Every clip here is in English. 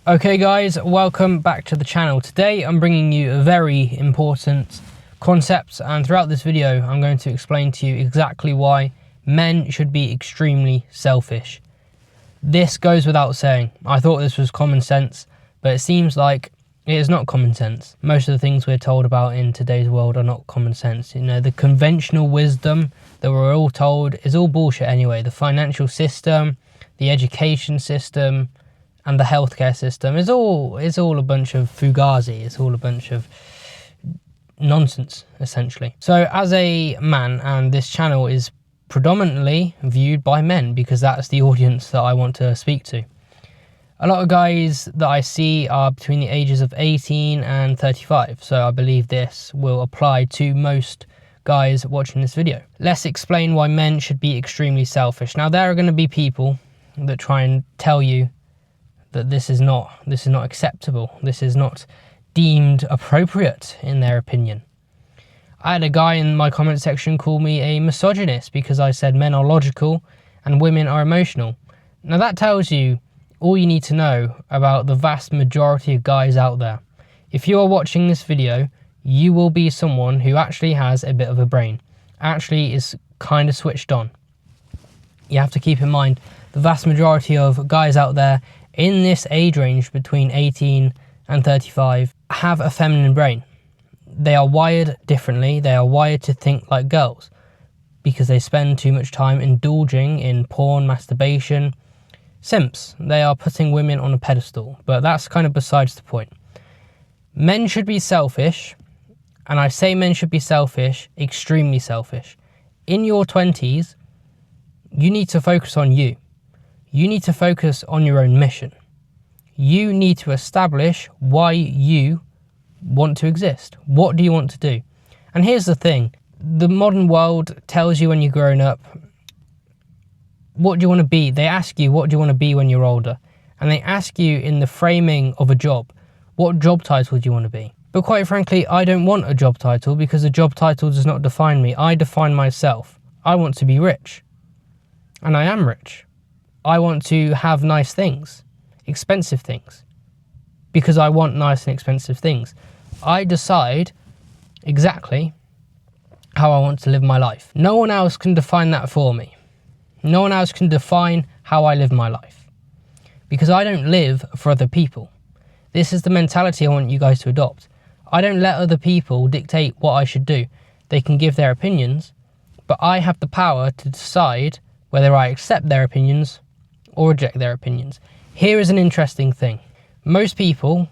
Okay guys, welcome back to the channel. Today I'm bringing you a very important concept, and throughout this video I'm going to explain to you exactly why men should be extremely selfish. This goes without saying. I thought this was common sense, but it seems like it is not common sense. Most of the things we're told about in today's world are not common sense. You know, the conventional wisdom that we're all told is all bullshit anyway. The financial system, the education system, and the healthcare system is all a bunch of fugazi. It's all a bunch of nonsense, essentially. So as a man, and this channel is predominantly viewed by men because that's the audience that I want to speak to. A lot of guys that I see are between the ages of 18 and 35, so I believe this will apply to most guys watching this video. Let's explain why men should be extremely selfish. Now, there are going to be people that try and tell you that this is not acceptable. This is not deemed appropriate in their opinion. I had a guy in my comment section call me a misogynist because I said men are logical and women are emotional. Now that tells you all you need to know about the vast majority of guys out there. If you are watching this video, you will be someone who actually has a bit of a brain, actually is kind of switched on. You have to keep in mind the vast majority of guys out there in this age range between 18 and 35 have a feminine brain. They are wired differently. They are wired to think like girls because they spend too much time indulging in porn, masturbation, simps. They are putting women on a pedestal, but that's kind of besides the point. Men should be selfish, and I say men should be selfish, extremely selfish. In your 20s, you need to focus on you. You need to focus on your own mission. You need to establish why you want to exist. What do you want to do? And here's the thing. The modern world tells you when you're growing up, what do you want to be? They ask you, what do you want to be when you're older? And they ask you in the framing of a job, what job title do you want to be? But quite frankly, I don't want a job title because a job title does not define me. I define myself. I want to be rich. And I am rich. I want to have nice things, expensive things, because I want nice and expensive things. I decide exactly how I want to live my life. No one else can define that for me. No one else can define how I live my life because I don't live for other people. This is the mentality I want you guys to adopt. I don't let other people dictate what I should do. They can give their opinions, but I have the power to decide whether I accept their opinions or reject their opinions. Here is an interesting thing. Most people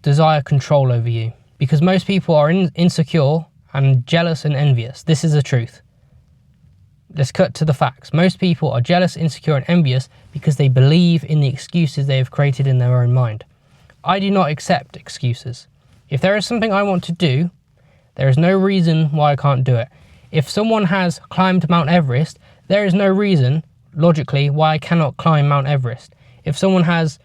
desire control over you because most people are insecure and jealous and envious. This is the truth. Let's cut to the facts. Most people are jealous, insecure, and envious because they believe in the excuses they have created in their own mind. I do not accept excuses. If there is something I want to do, there is no reason why I can't do it. If someone has climbed Mount Everest, there is no reason logically why I cannot climb Mount Everest. If someone has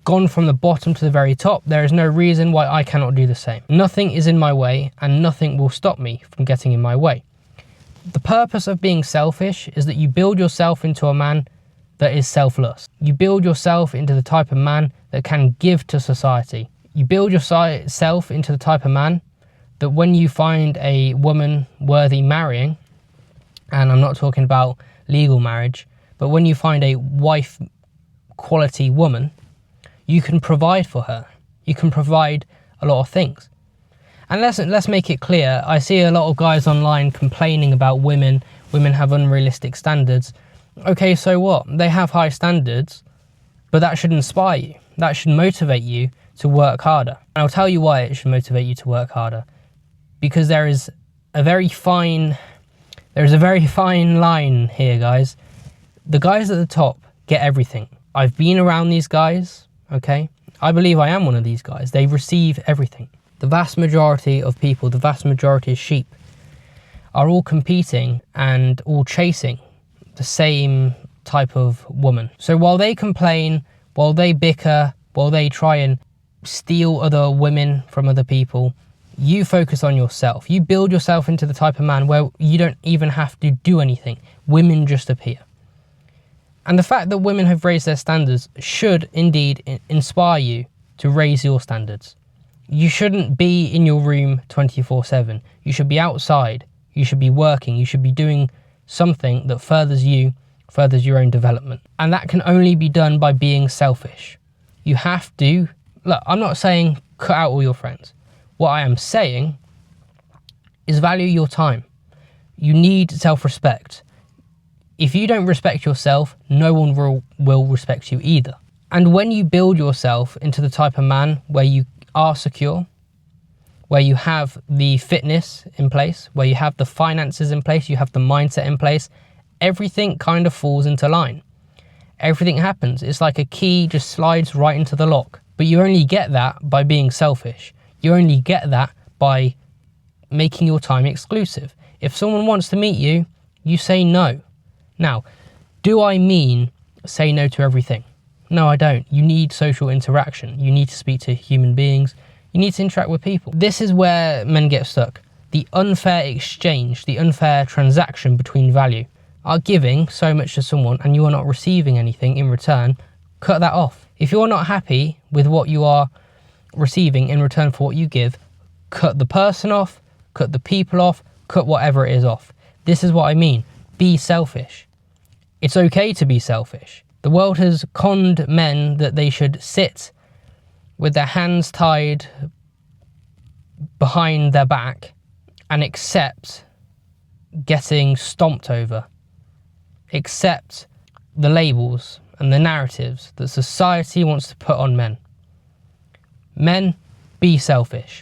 gone from the bottom to the very top, there is no reason why I cannot do the same. Nothing is in my way and nothing will stop me from getting in my way. The purpose of being selfish is that you build yourself into a man that is selfless. You build yourself into the type of man that can give to society. You build yourself into the type of man that when you find a woman worthy marrying, and I'm not talking about legal marriage, but when you find a wife quality woman, you can provide for her. You can provide a lot of things. And let's make it clear, I see a lot of guys online complaining about women have unrealistic standards. Okay, so what? They have high standards, but that should inspire you. That should motivate you to work harder. And I'll tell you why it should motivate you to work harder. Because there is a very fine line here, guys. The guys at the top get everything. I've been around these guys, okay? I believe I am one of these guys. They receive everything. The vast majority of people, the vast majority of sheep are all competing and all chasing the same type of woman. So while they complain, while they bicker, while they try and steal other women from other people, you focus on yourself. You build yourself into the type of man where you don't even have to do anything. Women just appear. And the fact that women have raised their standards should indeed inspire you to raise your standards. You shouldn't be in your room 24/7. You should be outside. You should be working. You should be doing something that furthers you, furthers your own development. And that can only be done by being selfish. You have to, look, I'm not saying cut out all your friends. What I am saying is value your time. You need self-respect. If you don't respect yourself, no one will respect you either. And when you build yourself into the type of man where you are secure, where you have the fitness in place, where you have the finances in place, you have the mindset in place, everything kind of falls into line. Everything happens. It's like a key just slides right into the lock. But you only get that by being selfish. You only get that by making your time exclusive. If someone wants to meet you, you say no. Now, do I mean say no to everything? No, I don't. You need social interaction. You need to speak to human beings. You need to interact with people. This is where men get stuck. The unfair exchange, the unfair transaction between value. Are giving so much to someone and you are not receiving anything in return, cut that off. If you're not happy with what you are receiving in return for what you give, cut the person off, cut the people off, cut whatever it is off. This is what I mean. Be selfish. It's okay to be selfish. The world has conned men that they should sit with their hands tied behind their back and accept getting stomped over. Accept the labels and the narratives that society wants to put on men. Men, be selfish.